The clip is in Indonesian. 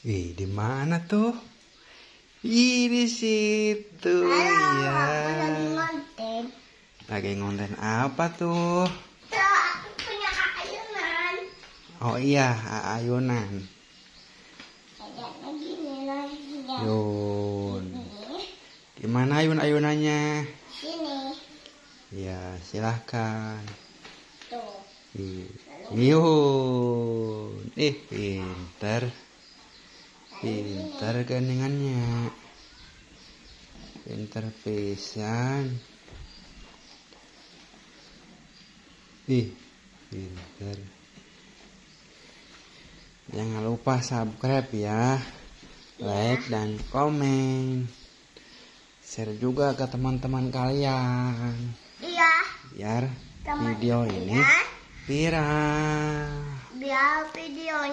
Di mana tuh? Di situ. Halo, Ya. aku lagi ngonten. Lagi ngonten apa tuh? Tuh, aku punya ayunan. Oh iya, ayunan. Kayak begini lagi ya. Yun. Ini, Gimana ayun-ayunannya? sini. Ya, silahkan. Tuh. Yun. Pinter. Pinter gandengannya. Pinter pisan. Pinter. Jangan lupa subscribe ya. Like dan komen. Share juga ke teman-teman kalian. Iya. Biar Teman video ini kalian. viral. Biar videonya